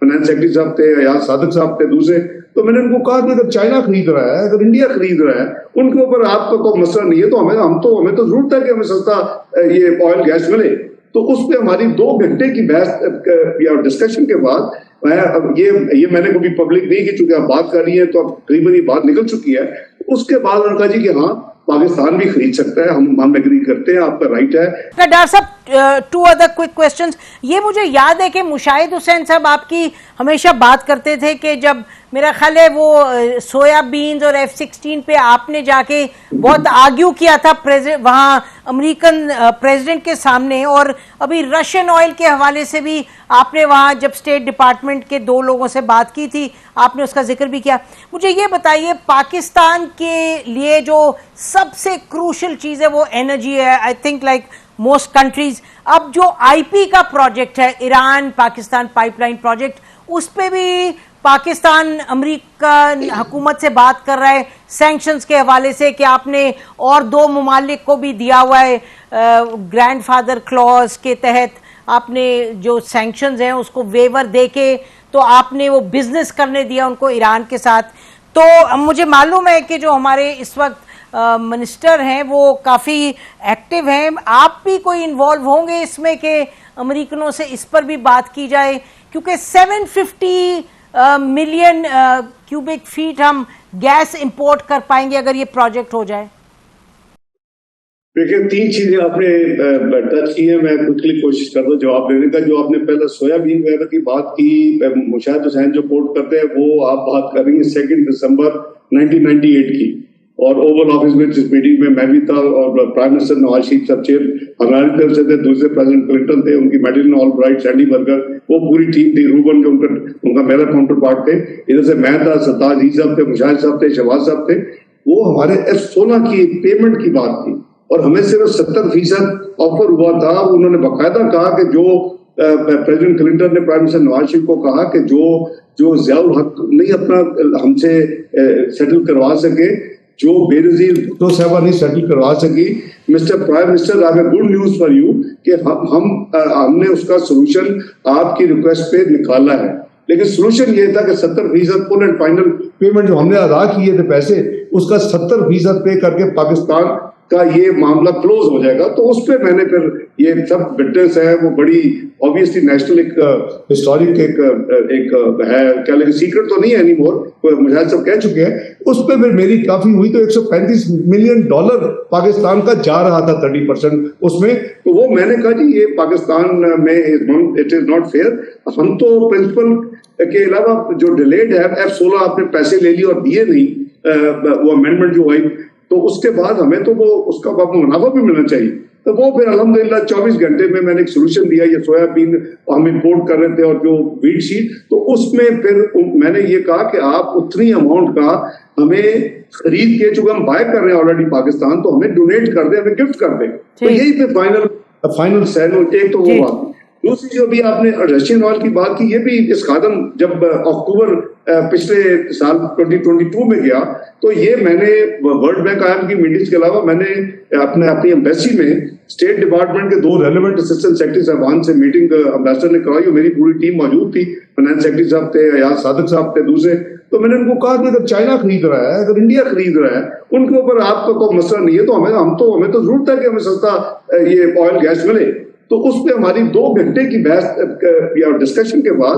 Finance secretary साहब थे, अयाज सादिक साहब थे, दूसरे। तो मैंने उनको कहा कि अगर चाइना खरीद रहा है, अगर इंडिया खरीद रहा है, उनके ऊपर आपका कोई मसला नहीं है, तो हमें तो जरूरत है कि हमें सस्ता ये ऑयल गैस मिले। तो उस पर हमारी 2 घंटे की बहस या डिस्कशन के बाद ये मैंने कभी पब्लिक नहीं की, चूंकि आप बात कर रही है तो अब करीबन ये बात निकल चुकी है। उसके बाद उन्होंने कहा जी कि हाँ, पाकिस्तान भी खरीद सकता है, हम एग्री करते हैं, आपका राइट है। डॉक्टर साहब, 2 अदर क्विक क्वेश्चंस। ये मुझे याद है कि मुशाहिद हुसैन साहब आपकी हमेशा बात करते थे कि जब मेरा ख्याल है वो सोयाबीन्स और F-16 पे आपने जाके बहुत आर्ग्यू किया था वहाँ अमेरिकन प्रेसिडेंट के सामने, और अभी रशियन ऑयल के हवाले से भी आपने वहाँ जब स्टेट डिपार्टमेंट के 2 लोगों से बात की थी, आपने उसका जिक्र भी किया। मुझे ये बताइए, पाकिस्तान के लिए जो सबसे क्रूशल चीज़ है वो एनर्जी है, I think like most countries. अब जो IP का प्रोजेक्ट है, ईरान पाकिस्तान पाइपलाइन प्रोजेक्ट, उस पर भी पाकिस्तान अमेरिका हुकूमत से बात कर रहा है सैंक्शंस के हवाले से कि आपने और 2 ममालिक को भी दिया हुआ है ग्रैंडफादर क्लॉज के तहत, आपने जो सैंक्शंस हैं उसको वेवर देके तो आपने वो बिजनेस करने दिया उनको ईरान के साथ। तो मुझे मालूम है कि जो हमारे इस वक्त मिनिस्टर हैं वो काफ़ी एक्टिव हैं, आप भी कोई इन्वॉल्व होंगे इसमें कि अमेरिकनों से इस पर भी बात की जाए, क्योंकि 750 मिलियन क्यूबिक फीट हम गैस इंपोर्ट कर पाएंगे अगर ये प्रोजेक्ट हो जाए। देखिए, 3 चीजें आपने टच की है, मैं क्विकली कोशिश कर रहा हूँ जवाब देने का। जो आपने पहले सोयाबीन वगैरह की बात की, मुशाहिद हुसैन जो कोट करते हैं, वो आप बात कर रही हैं 2 दिसंबर 1998 की, और ओवल ऑफिस में जिस मीटिंग में मैं भी था और प्राइम मिनिस्टर नवाज शरीफ साहब चेयर हमारी तरफ से थे, दूसरे प्रेसिडेंट क्लिंटन थे, उनकी मेडिलिन ऑलब्राइट, सैंडी बर्गर, वो पूरी टीम थी, रूबन के उनका मेरा काउंटर पार्ट थे, इधर से मैं था, सत्ताज अजीज साहब थे, मुशाहिद साहब थे, शहबाज साहब थे। वो हमारे F-16 की पेमेंट की बात थी और हमें सिर्फ 70% ऑफर हुआ था। उन्होंने बाकायदा कहा कि जो प्रेसिडेंट क्लिंटन ने प्राइम मिनिस्टर नवाज शरीफ को कहा कि जो ज़ियाउल हक नहीं अपना हमसे सेटल करवा सके, जो बेनज़ीर तो साहबा नहीं सेटल करवा सकी, mister prime minister, I have good news for you कि हमने उसका सोल्यूशन आपकी रिक्वेस्ट पे निकाला है। लेकिन सोल्यूशन ये था कि 70% फुल एंड फाइनल पेमेंट जो हमने अदा किए थे पैसे, उसका 70% पे करके पाकिस्तान का ये मामला क्लोज हो जाएगा। तो उस पर मैंने फिर ये सब विटनेस है, वो बड़ी ऑब्वियसली नेशनल एक हिस्टोरिक एक है, क्या लगे सीक्रेट तो नहीं है एनी मोर, मुझे सब कह चुके हैं। उस पर फिर मेरी काफी हुई, तो $135 मिलियन पाकिस्तान का जा रहा था 30% उसमें। तो वो मैंने कहा जी ये पाकिस्तान में इट इज नॉट फेयर। हम तो प्रिंसिपल के अलावा जो डिलेड है, F-16 आपने पैसे ले लिए और दिए नहीं, वो अमेंडमेंट जो आई, तो उसके बाद हमें तो वो उसका मुनाफा भी मिलना चाहिए। तो वो फिर अल्हम्दुलिल्लाह 24 घंटे में मैंने एक सोल्यूशन दिया। ये सोयाबीन हम इंपोर्ट कर रहे थे और जो वीट सीड, तो उसमें फिर मैंने ये कहा कि आप उतनी अमाउंट का हमें खरीद के, चूंकि हम बाय कर रहे हैं ऑलरेडी पाकिस्तान, तो हमें डोनेट कर दे, हमें गिफ्ट कर दे। तो यही फिर फाइनल सैन। एक तो वो बात। दूसरी जो भी आपने रशियन ऑयल की बात की, ये भी इस कदम जब अक्टूबर पिछले साल 2022 में गया, तो ये मैंने वर्ल्ड बैंक IMF की मीटिंग्स के अलावा मैंने अपनी एम्बेसी में स्टेट डिपार्टमेंट के 2 रेलेवेंट असिस्टेंट सेक्रेटरी साहबान से मीटिंग एम्बेसडर ने करवाई, मेरी पूरी टीम मौजूद थी, फाइनेंस सेक्रेटरी साहब थे, अयाज सादिक साहब थे, दूसरे। तो मैंने उनको कहा कि अगर चाइना खरीद रहा है, अगर इंडिया खरीद रहा है, उनके ऊपर आपका कोई मसला नहीं है, तो हमें तो जरूरत है कि हमें सस्ता ये ऑयल गैस मिले। तो उस पर हमारी 2 घंटे की बहस या डिस्कशन के बाद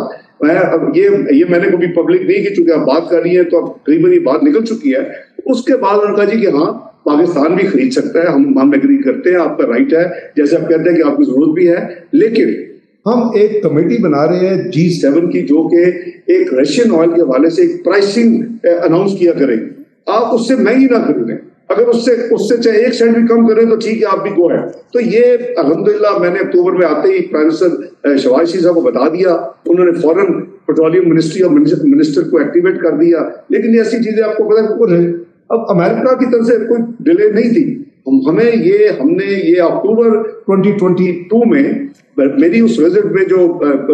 ये मैंने कभी पब्लिक नहीं की, चूंकि आप बात कर रही है तो अब करीबन ये बात निकल चुकी है। उसके बाद उन्होंने कहा जी कि हाँ, पाकिस्तान भी खरीद सकता है, हम एग्री करते हैं, आपका राइट है, जैसे आप कहते हैं कि आपकी जरूरत भी है। लेकिन हम एक कमेटी बना रहे हैं G7 की, जो कि एक रशियन ऑयल के हवाले से एक प्राइसिंग अनाउंस किया करेगी। आप उससे महंगी ना खरीदें, अगर उससे चाहे 1 सेंट भी कम करें तो ठीक है, आप भी गो है। तो ये अल्हम्दुलिल्लाह मैंने अक्टूबर में आते ही प्राइम मिनिस्टर शहबाज शरीफ साहब को बता दिया, उन्होंने फौरन पेट्रोलियम मिनिस्ट्री और मिनिस्टर को एक्टिवेट कर दिया। लेकिन ऐसी चीजें आपको पता है, अब अमेरिका की तरफ से कोई डिले नहीं थी। हमने ये अक्टूबर 2022 में मेरी उस विजिट में जो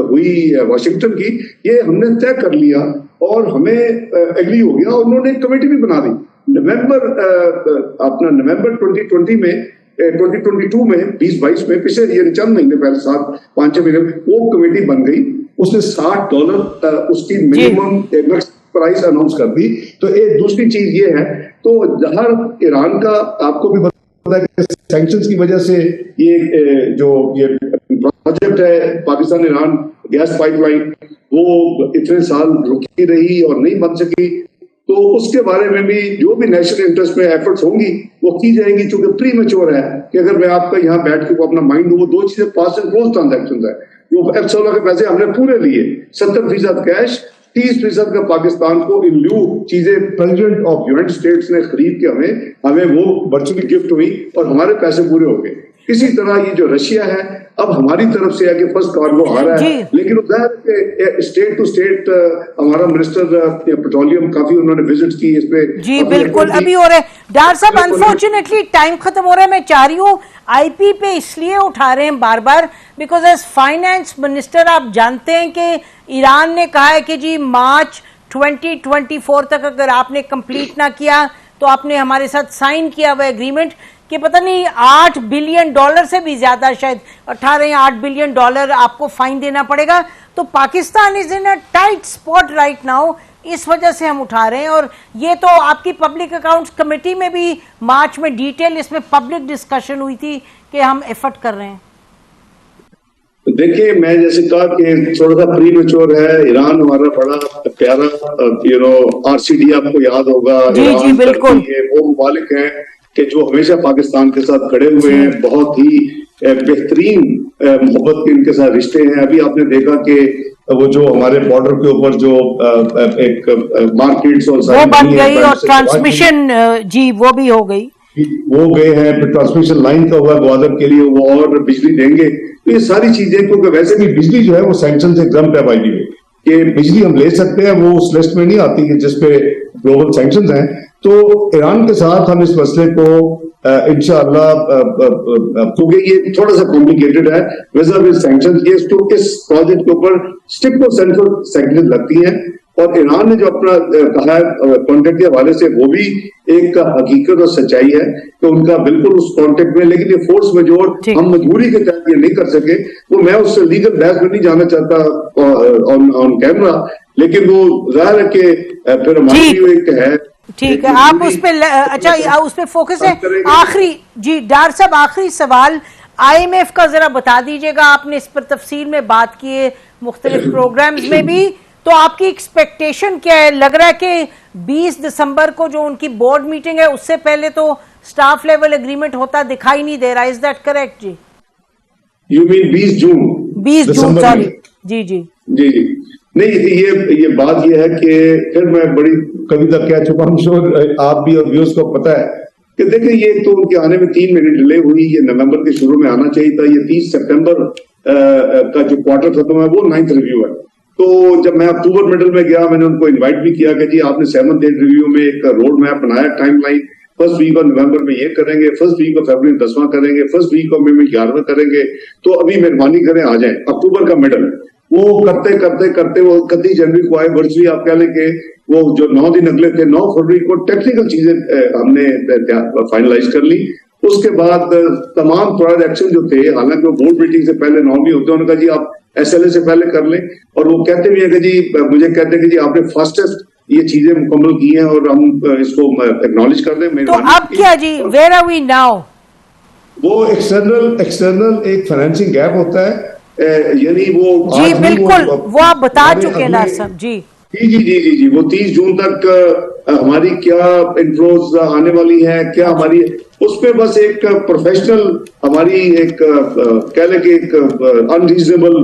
हुई वाशिंगटन की, ये हमने तय कर लिया और हमें एग्री हो गया, और उन्होंने एक कमेटी भी बना दी। नवंबर 2022 में 20-22 में पिछले ये चंद महीने पहले 7-5-6 महीने वो कमेटी बन गई उसने $60 उसकी मिनिमम प्राइस अनाउंस कर दी। तो एक दूसरी चीज ये है, तो जहां ईरान का आपको भी पता है कि सैंक्शंस की वजह से ये जो ये प्रोजेक्ट है पाकिस्तान ईरान गैस पाइपलाइन, वो इतने साल रुकी रही और नहीं बन सकी। तो उसके बारे में भी जो भी नेशनल इंटरेस्ट में एफर्ट्स होंगी वो की जाएंगी, क्योंकि प्री मैच्योर है कि अगर मैं आपका यहाँ बैठ के अपना माइंड हूँ, वो दो चीजें पास एंड क्लोज ट्रांजैक्शन है। जो F16 के पैसे हमने पूरे लिए, 70% कैश, 30% का पाकिस्तान को इन ल्यू चीजें प्रेसिडेंट ऑफ यूनाइटेड स्टेट्स ने खरीद के हमें वो वर्चुअली गिफ्ट हुई और हमारे पैसे पूरे हो गए। इसी तरह ये जो रशिया है अब हमारी तरफ से है कि फर्स्ट कार्गो आ रहा है, लेकिन स्टेट टू स्टेट हमारा मिनिस्टर पेट्रोलियम काफी उन्होंने विजिट की इस पे। जी बिल्कुल, अभी हो रहे डॉक्टर साहब, अनफॉर्चुनेटली टाइम खत्म हो रहा है। मैं चाह रही हूँ आईपी पे इसलिए उठा रहे हैं बार बार बिकॉज एज फाइनेंस मिनिस्टर आप जानते हैं कि ईरान ने कहा है कि जी मार्च 2024 तक अगर आपने कंप्लीट ना किया तो आपने हमारे साथ साइन किया हुआ एग्रीमेंट कि पता नहीं $8 बिलियन से भी ज्यादा, शायद 18 या $8 बिलियन आपको फाइन देना पड़ेगा। तो Pakistan is in a tight spot right now, इस वजह से हम उठा रहे हैं। और ये तो आपकी पब्लिक अकाउंट्स कमेटी में भी मार्च में डिटेल इसमें पब्लिक डिस्कशन हुई थी कि हम एफर्ट कर रहे हैं। देखिए, मैं जैसे कहा कि थोड़ा सा प्री मैच्योर है। ईरान हमारा बड़ा प्यारा आरसीडी आपको याद होगा, जी बिल्कुल, वो मालिक हैं कि जो हमेशा पाकिस्तान के साथ खड़े हुए हैं, बहुत ही बेहतरीन मोहब्बत के इनके साथ रिश्ते हैं। अभी आपने देखा कि वो जो हमारे बॉर्डर के ऊपर जो एक मार्केट्स और वो बन गई और ट्रांसमिशन जी वो भी हो गई, वो गए हैं, फिर ट्रांसमिशन लाइन का हुआ ग्वादर के लिए, वो और बिजली देंगे। तो ये सारी चीजें, क्योंकि वैसे भी बिजली जो है वो सैंक्शन से एग्जाम पे बाई में कि बिजली हम ले सकते हैं, वो उस लिस्ट में नहीं आती है जिसपे ग्लोबल सैंक्शंस हैं। तो ईरान के साथ हम इस मसले को इंशाअल्लाह, क्योंकि ये थोड़ा सा कॉम्प्लिकेटेड है, विजा विद सैंक्शंस, ये तो इस प्रोजेक्ट के ऊपर स्ट्रिक्ट और सेंट्रल सैंक्शंस लगती हैं। और ईरान ने जो अपना कहा है कॉन्ट्रैक्ट के हवाले से, वो भी एक हकीकत और सच्चाई है कि उनका बिल्कुल उस कॉन्ट्रैक्ट में, लेकिन ये फोर्स मेजोर हम मजबूरी के तहत ये नहीं कर सके। वो मैं उससे लीगल बहस में नहीं जाना चाहता ऑन कैमरा, लेकिन वो जाहिर है कि फिर हमारी एक है। ठीक है, आप उस पे अच्छा उस पे फोकस है। आखिरी जी डॉक्टर साहब, आखिरी सवाल, IMF का जरा बता दीजिएगा, आपने इस पर तफसील में बात की है मुख्तलिफ प्रोग्राम्स में भी, तो आपकी एक्सपेक्टेशन क्या है? लग रहा है कि 20 दिसंबर को जो उनकी बोर्ड मीटिंग है उससे पहले तो स्टाफ लेवल एग्रीमेंट होता दिखाई नहीं दे रहा, is that correct ji? You mean 20 June? 20 June, sorry ji ji ji ji नहीं, ये बात ये है कि फिर मैं बड़ी कविता कह चुका हूं, श्योर आप भी और व्यूअर्स को पता है कि देखिए ये तो उनके आने में 3 महीने डिले हुई। ये नवंबर के शुरू में आना चाहिए था। ये 30 सितंबर का जो क्वार्टर खत्म है वो 9th रिव्यू है। तो जब मैं अक्टूबर मिडल में गया, मैंने उनको इन्वाइट भी किया कि जी आपने 7th 8th रिव्यू में एक रोड मैप बनाया, timeline, first week of November में ये करेंगे, फर्स्ट वीक ऑफ फरवरी 10वां करेंगे, फर्स्ट वीक ऑफ मई में 11वां करेंगे। तो अभी मेहरबानी करें आ जाए अक्टूबर का मिडल। वो करते करते करते वो 31 जनवरी को आए, वर्चुअली आप कह लें कि वो जो 9 दिन अगले थे, 9 फरवरी को टेक्निकल चीजें हमने फाइनलाइज कर ली। उसके बाद तमाम ट्रांजैक्शन जो थे, हालांकि वो बोर्ड मीटिंग से पहले नॉर्मली होते हैं, उन्होंने कहा जी आप SLA से पहले कर लें। और वो कहते भी है कि जी, मुझे कहते हैं कि जी आपने फास्टेस्ट ये चीजें मुकम्मल की हैं और हम इसको एक्नॉलेज कर दें। तो अब क्या जी, वेयर आर वी नाउ? वो एक्सटर्नल एक फाइनेंसिंग गैप होता है, यानी वो जी बिल्कुल वो आप बता चुके हैं डॉक्टर साहब जी। जी वो 30 जून तक हमारी क्या इनफ्लोज आने वाली है, क्या हमारी, उस पे बस एक प्रोफेशनल हमारी एक कह लें कि एक अनरीजनेबल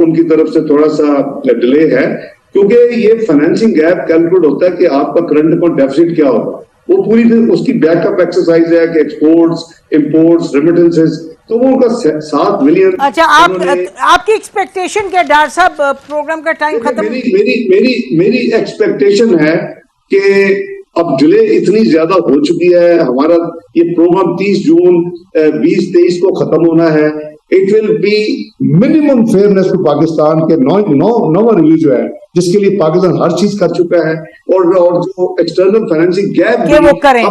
उनकी तरफ से थोड़ा सा डिले है, क्योंकि ये फाइनेंसिंग गैप कैलकुलेट होता है कि आपका करंट अकाउंट डेफिसिट क्या होगा। वो पूरी उसकी बैकअप एक्सरसाइज है कि एक्सपोर्ट्स, इंपोर्ट्स, रेमिटेंसेस, तो वो उनका 7 मिलियन। अच्छा, आपकी एक्सपेक्टेशन क्या डॉक्टर साहब? प्रोग्राम का टाइम खत्म। मेरी एक्सपेक्टेशन है कि अब डिले इतनी ज्यादा हो चुकी है, हमारा ये प्रोग्राम 30 जून 2023 को खत्म होना है। It will be minimum fairness to Pakistan के 9वां रिव्यू जो है, जिसके लिए पाकिस्तान हर चीज कर चुका है, और जो एक्सटर्नल फाइनेंसिंग गैप वो करें।